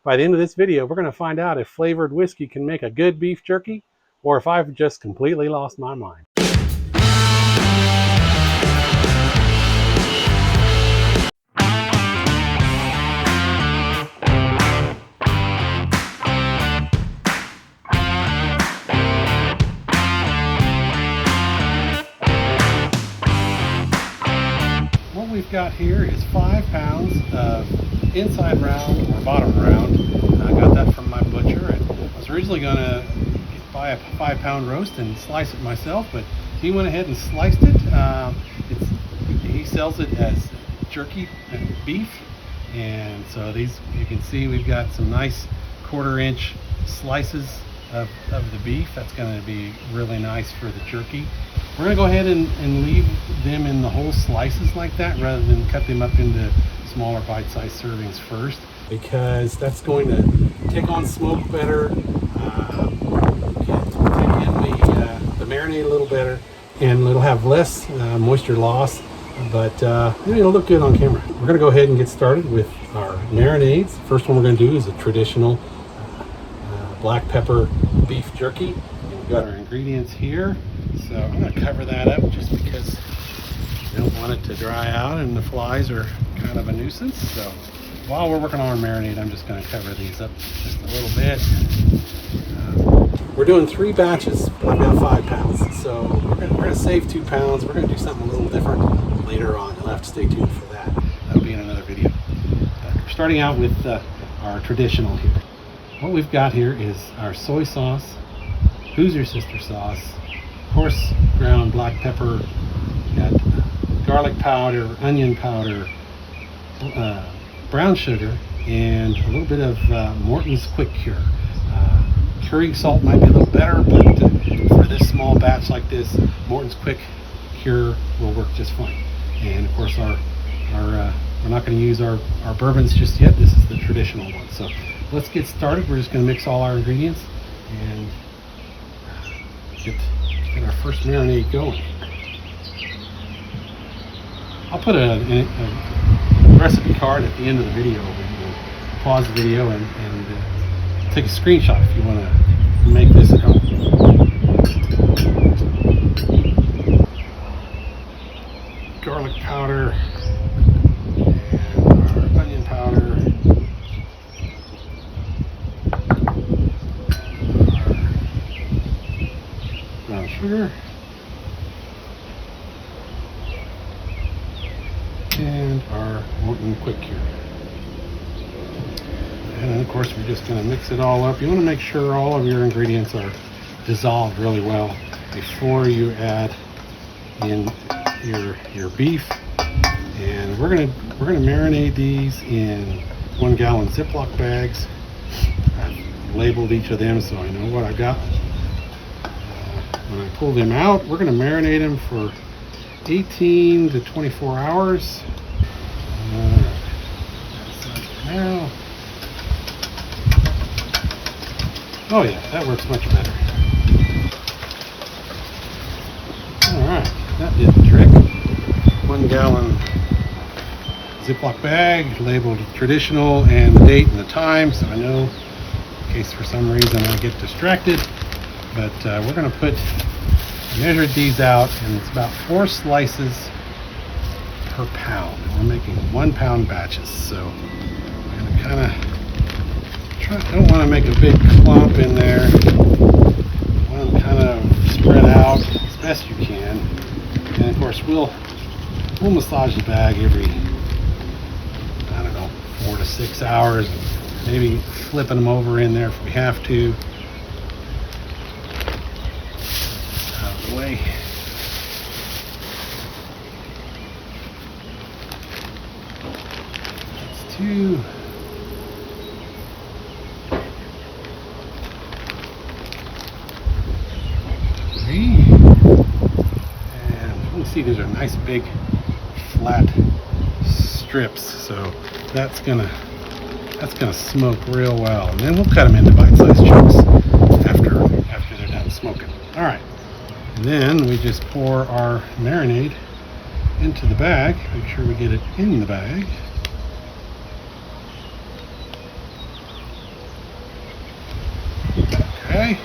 By the end of this video, we're going to find out if flavored whiskey can make a good beef jerky, or if I've just completely lost my mind. What we've got here is 5 pounds of inside round or bottom round. I got that from my butcher, and I was originally going to buy a 5-pound roast and slice it myself, but he went ahead and sliced it. He sells it as jerky and beef, and so these, you can see we've got some nice 1/4-inch slices of the beef. That's going to be really nice for the jerky. We're going to go ahead and leave them in the whole slices like that, rather than cut them up into smaller bite-sized servings first, because that's going to take on smoke better, take in the marinade a little better, and it'll have less moisture loss, but it'll look good on camera. We're going to go ahead and get started with our marinades. First one we're going to do is a traditional black pepper beef jerky. And we've got our ingredients here, so I'm going to cover that up just because I don't want it to dry out and the flies are kind of a nuisance. So while we're working on our marinade, I'm just going to cover these up just a little bit. We're doing 3 batches, about 5 pounds. So we're going to save 2 pounds. We're going to do something a little different later on. You'll have to stay tuned for that. That'll be in another video. But we're starting out with our traditional here. What we've got here is our soy sauce, Who's Your Sister sauce, coarse ground black pepper, got garlic powder, onion powder, brown sugar, and a little bit of Morton's Quick Cure. Curing salt might be a little better, but for this small batch like this, Morton's Quick Cure will work just fine. And of course, we're not going to use our bourbons just yet. This is the traditional one. So let's get started. We're just going to mix all our ingredients and get our first marinade going. I'll put a recipe card at the end of the video. You can pause the video and take a screenshot if you want to make this at home. Garlic powder and our onion powder. Brown sugar. And our Morton Quick Cure. And then of course we're just going to mix it all up. You want to make sure all of your ingredients are dissolved really well before you add in your beef. And we're going to marinate these in 1-gallon Ziploc bags. I've labeled each of them so I know what I got. When I pull them out, we're going to marinate them for 18 to 24 hours. Now, oh yeah, that works much better. Alright, that did the trick. 1-gallon Ziploc bag, labeled traditional, and the date and the time, so I know in case for some reason I get distracted. But we're going to measured these out, and it's about 4 slices per pound. And we're making 1-pound batches, so we're going to kind of don't want to make a big clump in there. You want them kind of spread out as best you can. And of course we'll massage the bag every, I don't know, 4 to 6 hours, maybe flipping them over in there if we have to. Out of the way. That's 2. And you can see these are nice big flat strips, so that's gonna smoke real well. And then we'll cut them into bite-sized chunks after they're done smoking. All right, and then we just pour our marinade into the bag. Make sure we get it in the bag. Okay,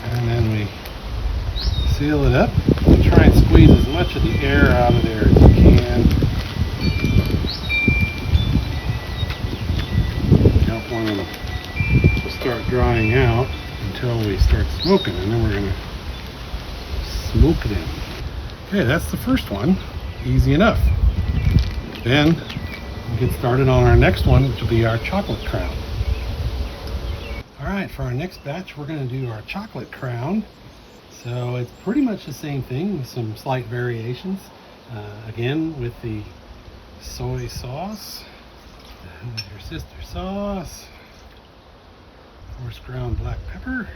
and then we seal it up. Try and squeeze as much of the air out of there as you can. You don't want them to start drying out until we start smoking, and then we're going to smoke them. Okay, that's the first one. Easy enough. Then we'll get started on our next one, which will be our chocolate crown. Alright, for our next batch, we're going to do our chocolate crown. So it's pretty much the same thing with some slight variations. Again, with the soy sauce, with your sister sauce, coarse ground black pepper,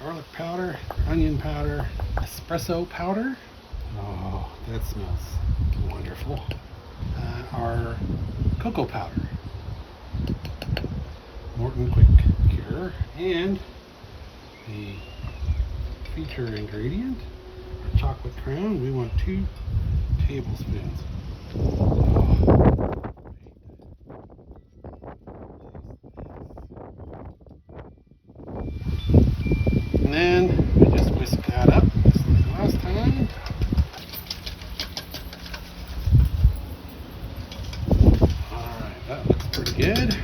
garlic powder, onion powder, espresso powder. Oh, that smells wonderful. Our cocoa powder, Morton Quick Cure, and the feature ingredient, our chocolate crown. We want 2 tablespoons. And then we just whisk that up just like last time. Alright, that looks pretty good.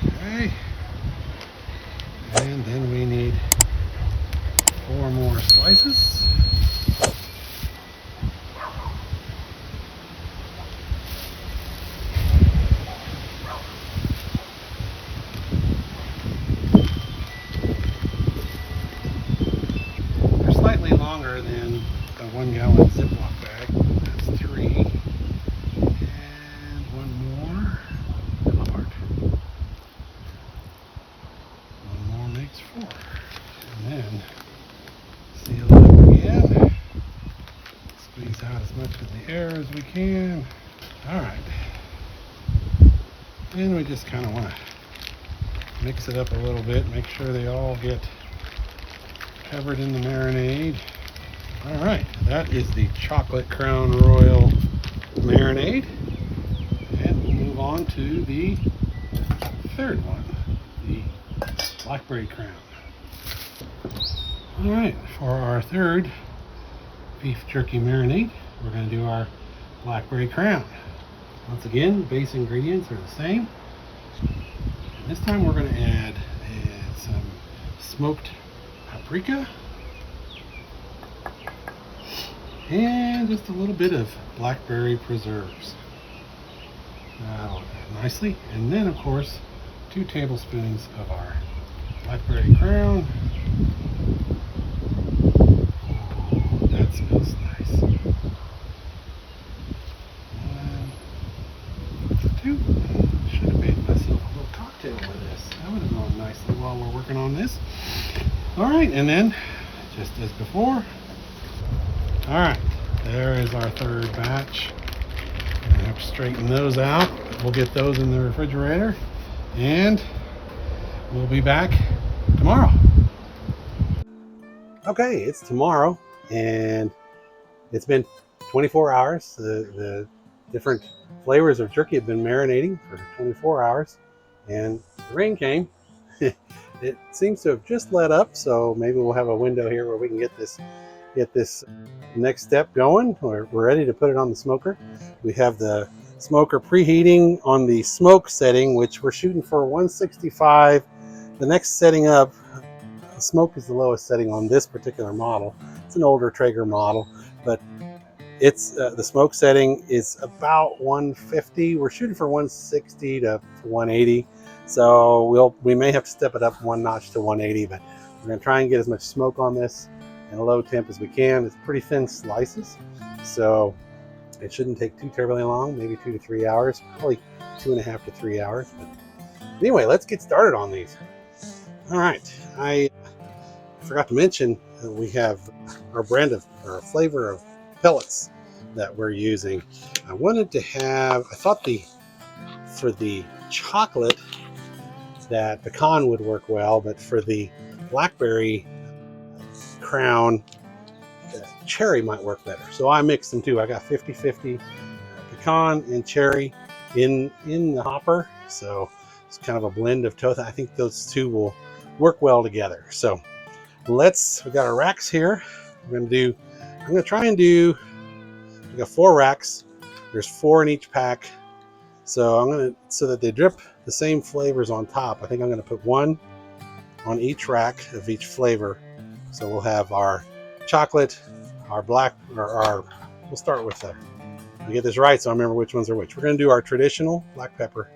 Okay. And then we need 4 more slices. Longer than the 1 gallon Ziploc bag. That's 3. And 1 more. Come apart. 1 more makes 4. And then seal it up again. Squeeze out as much of the air as we can. Alright. And we just kind of want to mix it up a little bit. Make sure they all get covered in the marinade. Alright, that is the chocolate crown royal marinade. And we'll move on to the third one, the blackberry crown. Alright, for our third beef jerky marinade, we're going to do our blackberry crown. Once again, the base ingredients are the same. And this time we're going to add some smoked paprika and just a little bit of blackberry preserves. That'll add nicely. And then, of course, 2 tablespoons of our blackberry crown. Oh, that smells nice. 1, 2. Should have made myself a little cocktail with this. That would have gone nicely while we're working on this. Alright, and then, just as before, alright, there is our third batch. I have to straighten those out. We'll get those in the refrigerator, and we'll be back tomorrow. Okay, it's tomorrow, and it's been 24 hours. The different flavors of jerky have been marinating for 24 hours, and the rain came. It seems to have just let up, so maybe we'll have a window here where we can get this next step going. We're ready to put it on the smoker. We have the smoker preheating on the smoke setting, which we're shooting for 165. The next setting up, smoke is the lowest setting on this particular model. It's an older Traeger model, but it's the smoke setting is about 150. We're shooting for 160 to 180. So we may have to step it up 1 notch to 180, but we're going to try and get as much smoke on this in a low temp as we can. It's pretty thin slices, so it shouldn't take too terribly long, maybe 2 to 3 hours, probably 2.5 to 3 hours. But anyway, let's get started on these. All right, I forgot to mention that we have our brand of, our flavor of pellets that we're using. I thought for the chocolate that pecan would work well, but for the blackberry crown, cherry might work better. So I mixed them too. I got 50-50 pecan and cherry in the hopper. So it's kind of a blend of both. I think those two will work well together. So we got our racks here. I'm gonna try and do, we got 4 racks. There's 4 in each pack. So so that they drip the same flavors on top, I think I'm gonna put 1 on each rack of each flavor. So we'll have our chocolate, our black, we'll start with I get this right so I remember which ones are which. We're gonna do our traditional black pepper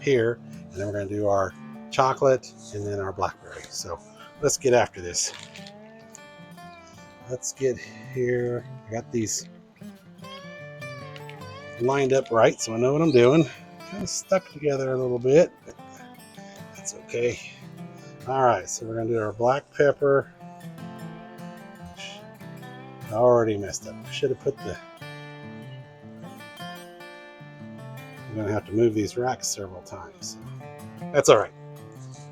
here, and then we're gonna do our chocolate and then our blackberry. So let's get after this. Let's get here. I got these lined up right so I know what I'm doing. Kind of stuck together a little bit, but that's okay. All right, so we're gonna do our black pepper. I already messed up. I should have put I'm gonna have to move these racks several times. So that's all right.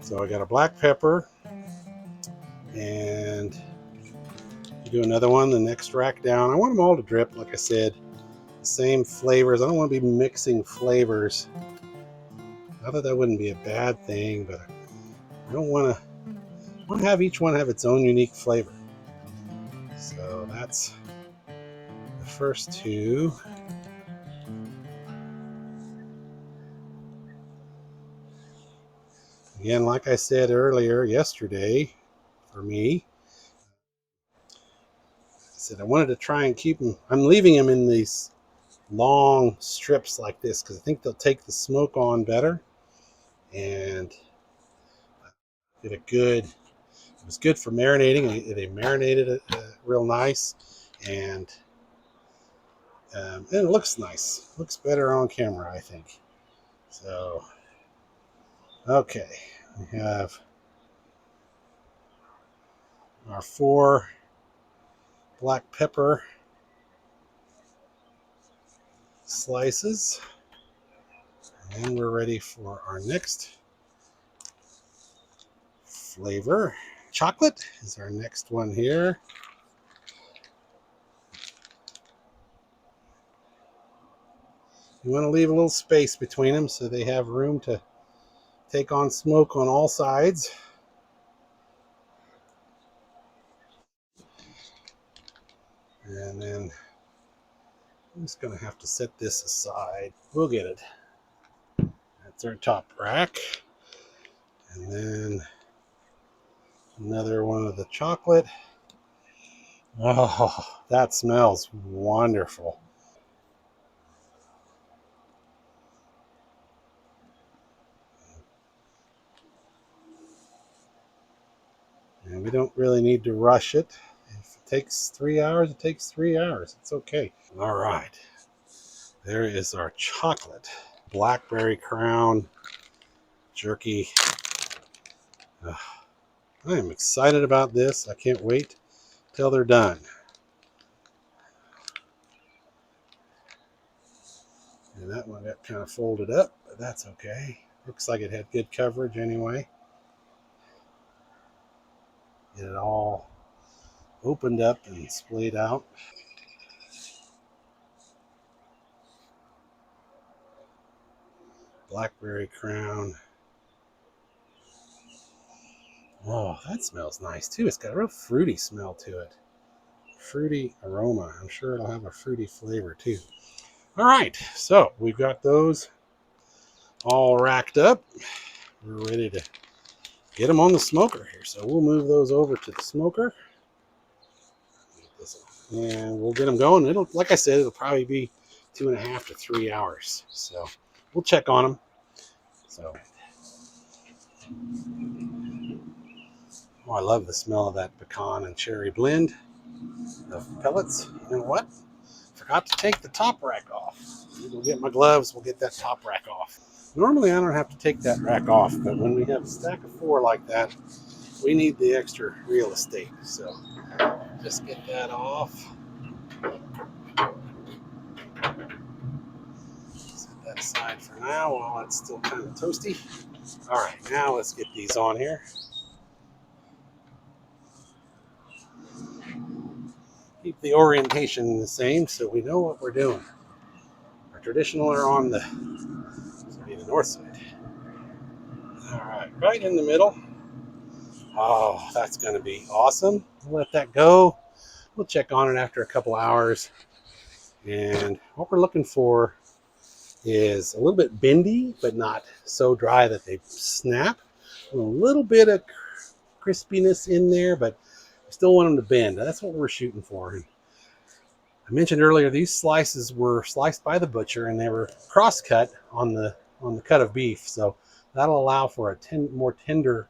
So I got a black pepper, and do another one the next rack down. I want them all to drip, like I said, the same flavors. I don't want to be mixing flavors. Not that that wouldn't be a bad thing, but I don't want to have each one have its own unique flavor. So that's the first 2. Again, like I said earlier, yesterday, for me, I said I wanted to try and keep them. I'm leaving them in these long strips like this because I think they'll take the smoke on better and get a good. It was good for marinating. They marinated it real nice, and it looks nice. Looks better on camera, I think. So, okay, we have our 4 black pepper slices, and then we're ready for our next flavor. Chocolate is our next one here. You want to leave a little space between them so they have room to take on smoke on all sides. And then I'm just going to have to set this aside. We'll get it. That's our top rack. And then another one of the chocolate. Oh, that smells wonderful. And we don't really need to rush it. If it takes 3 hours, it takes 3 hours. It's okay. All right. There is our chocolate. Blackberry crown jerky. I am excited about this. I can't wait till they're done. And that one got kind of folded up, but that's okay. Looks like it had good coverage anyway. Get it all opened up and splayed out. Blackberry crown. Oh, that smells nice too. It's got a real fruity smell to it. Fruity aroma. I'm sure it'll have a fruity flavor too. All right, so we've got those all racked up. We're ready to get them on the smoker here. So we'll move those over to the smoker. And we'll get them going. It'll, like I said, it'll probably be 2.5 to 3 hours. So we'll check on them. So, oh, I love the smell of that pecan and cherry blend of pellets. You know what? Forgot to take the top rack off. We'll get my gloves. We'll get that top rack off. Normally, I don't have to take that rack off, but when we have a stack of 4 like that, we need the extra real estate. So just get that off. Set that aside for now while it's still kind of toasty. All right, now let's get these on here. Keep the orientation the same so we know what we're doing. Our traditional are on the, this will be the north side. All right, right in the middle. Oh, that's going to be awesome. We'll let that go. We'll check on it after a couple hours. And what we're looking for is a little bit bendy, but not so dry that they snap. A little bit of crispiness in there, but I still want them to bend. That's what we're shooting for. And I mentioned earlier these slices were sliced by the butcher, and they were cross-cut on the cut of beef, so that'll allow for a more tender,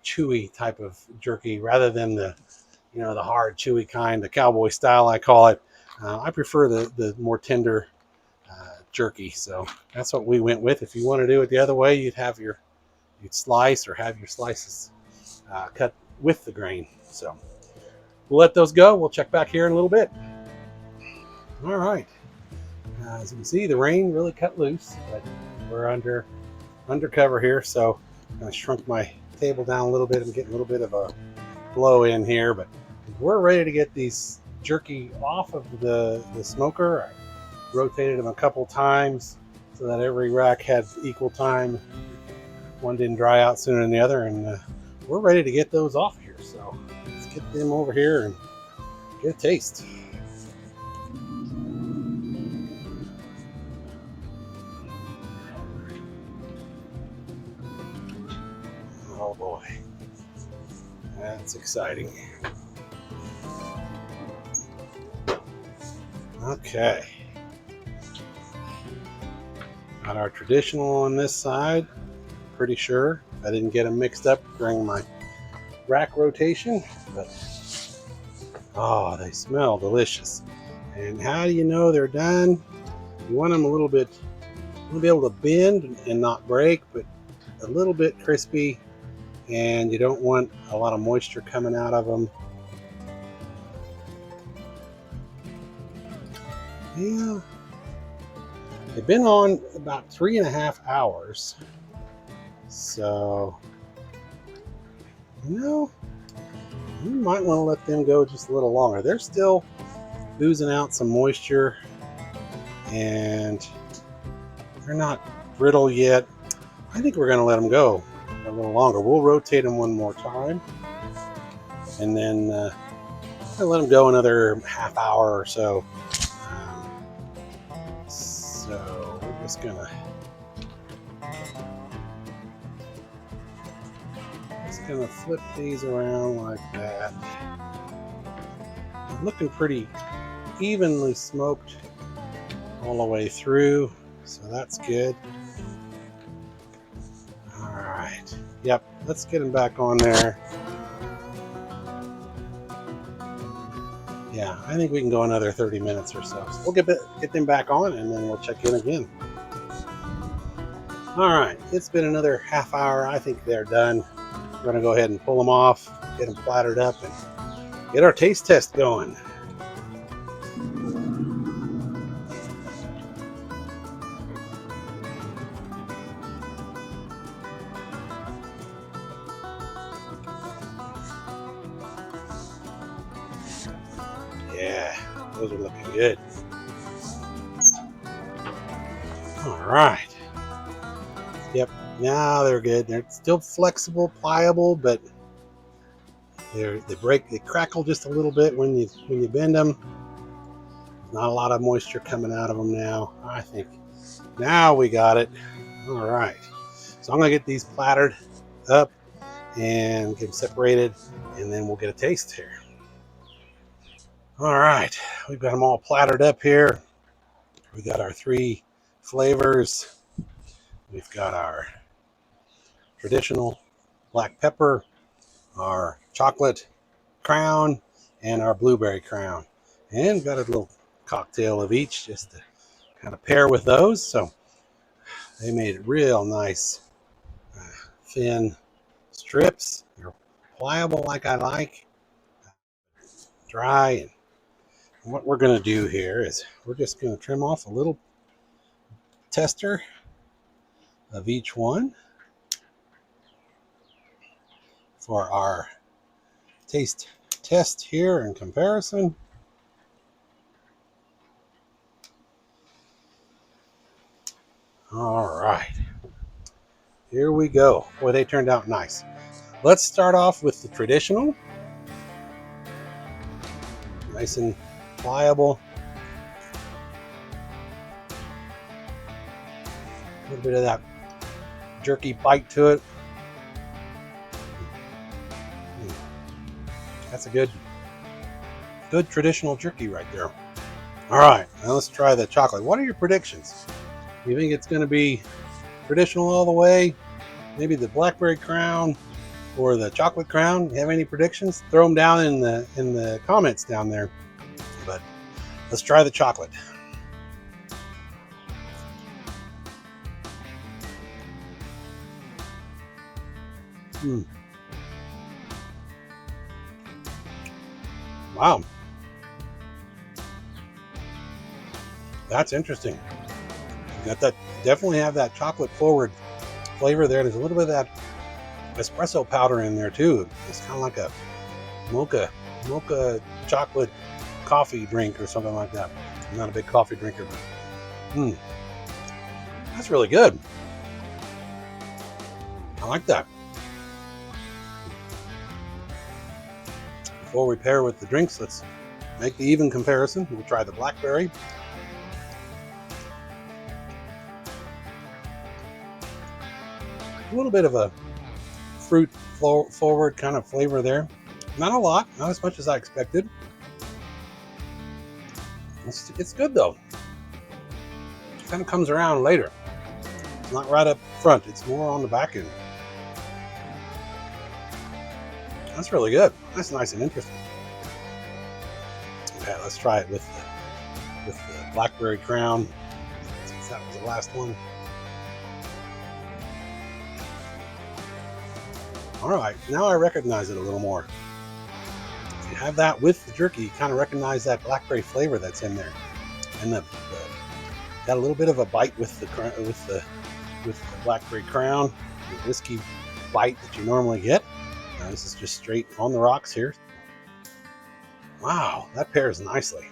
chewy type of jerky rather than the the hard, chewy kind, the cowboy style I call it. I prefer the more tender jerky, so that's what we went with. If you want to do it the other way, you'd slice or have your slices cut with the grain. So we'll let those go. We'll check back here in a little bit. All right. As you can see, the rain really cut loose, but we're under cover here, so I shrunk my table down a little bit and get a little bit of a blow in here, but we're ready to get these jerky off of the smoker. I rotated them a couple times so that every rack had equal time. One didn't dry out sooner than the other, and we're ready to get those off here. So let's get them over here and get a taste. Oh boy, that's exciting. Okay, got our traditional on this side. Pretty sure I didn't get them mixed up during my rack rotation, but oh, they smell delicious. And how do you know they're done? You want them a little bit, you'll be able to bend and not break, but a little bit crispy, and you don't want a lot of moisture coming out of them. Yeah, they've been on about 3.5 hours, so you might want to let them go just a little longer. They're still oozing out some moisture, and they're not brittle yet. I think we're going to let them go a little longer. We'll rotate them one more time, and then I'll let them go another half hour or so. So we're just gonna flip these around like that. They're looking pretty evenly smoked all the way through, so that's good. All right, yep, let's get them back on there. Yeah, I think we can go another 30 minutes or so. So we'll get them back on, and then we'll check in again. All right, it's been another half hour. I think they're done. We're gonna go ahead and pull them off, get them flattered up, and get our taste test going. Yeah, those are looking good. All right. Yep, now they're good. They're still flexible, pliable, but they crackle just a little bit when you bend them. Not a lot of moisture coming out of them now. I think now we got it. All right. So I'm gonna get these plattered up and get them separated, and then we'll get a taste here. All right, we've got them all plattered up here. We got our 3 flavors. We've got our traditional black pepper, our chocolate crown, and our blueberry crown. And got a little cocktail of each just to kind of pair with those. So they made it real nice, thin strips. They're pliable like I like, dry. And what we're going to do here is we're just going to trim off a little tester of each one for our taste test here in comparison. All right, here we go. Boy, they turned out nice. Let's start off with the traditional. Nice and pliable. A little bit of that jerky bite to it. That's a good traditional jerky right there. All right, now let's try the chocolate. What are your predictions? Do you think it's going to be traditional all the way? Maybe the Blackberry Crown or the chocolate crown? You have any predictions? Throw them down in the comments down there. But let's try the chocolate. Wow, that's interesting. You got that, definitely have that chocolate forward flavor there. There's a little bit of that espresso powder in there too. It's kind of like a mocha chocolate coffee drink or something like that. I'm not a big coffee drinker, but that's really good. I like that. Before we pair with the drinks, let's make the even comparison. We'll try the Blackberry. A little bit of a fruit forward kind of flavor there. Not a lot, not as much as I expected. It's good though. It kind of comes around later. It's not right up front, it's more on the back end. That's really good. That's nice and interesting. Okay, let's try it with the Blackberry Crown, since that was the last one. All right, now I recognize it a little more. If you have that with the jerky, you kind of recognize that blackberry flavor that's in there, and got a little bit of a bite with the Blackberry Crown, the whiskey bite that you normally get. Now, this is just straight on the rocks here. Wow, that pairs nicely.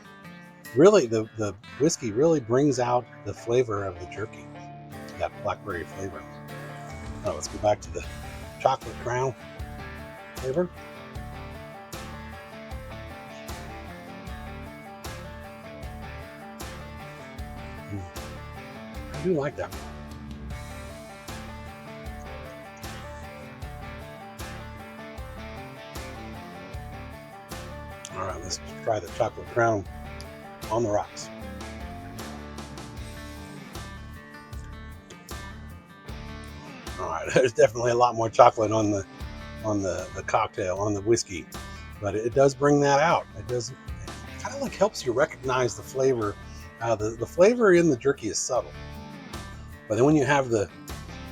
Really, the whiskey really brings out the flavor of the jerky, that blackberry flavor. Oh, let's go back to the chocolate crown flavor. I do like that. All right, let's try the chocolate crown on the rocks. All right, there's definitely a lot more chocolate on the cocktail, on the whiskey, but it does bring that out. It kind of like helps you recognize the flavor. The flavor in the jerky is subtle, but then when you have the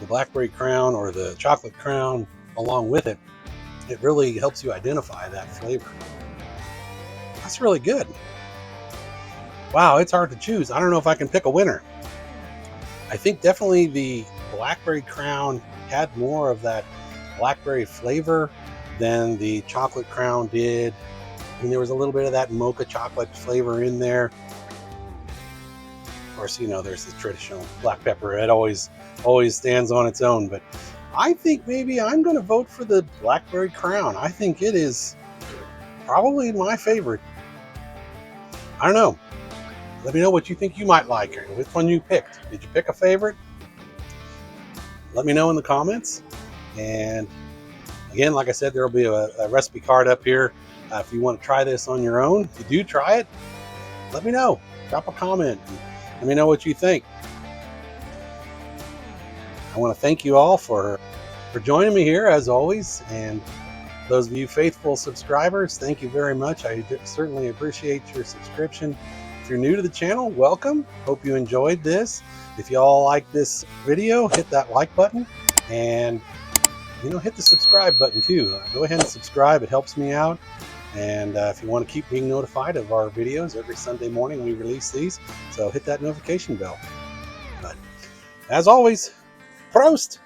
Blackberry Crown or the chocolate crown along with it, it really helps you identify that flavor. That's really good. Wow, it's hard to choose. I don't know if I can pick a winner. I think definitely the Blackberry Crown had more of that blackberry flavor than the chocolate crown did. And there was a little bit of that mocha chocolate flavor in there. Of course, you know, there's the traditional black pepper. It always stands on its own. But I think maybe I'm going to vote for the Blackberry Crown. I think it is probably my favorite. I don't know. Let me know what you think you might like, or which one you picked. Did you pick a favorite? Let me know in the comments. And again, like I said, there will be a recipe card up here if you want to try this on your own. If you do try it, let me know. Drop a comment and let me know what you think. I want to thank you all for joining me here as always, and those of you faithful subscribers, thank you very much. I certainly appreciate your subscription. If you're new to the channel, welcome. Hope you enjoyed this. If you all like this video, hit that like button, and hit the subscribe button too. Go ahead and subscribe. It helps me out. And if you want to keep being notified of our videos, every Sunday morning we release these, so hit that notification bell. But as always, Prost!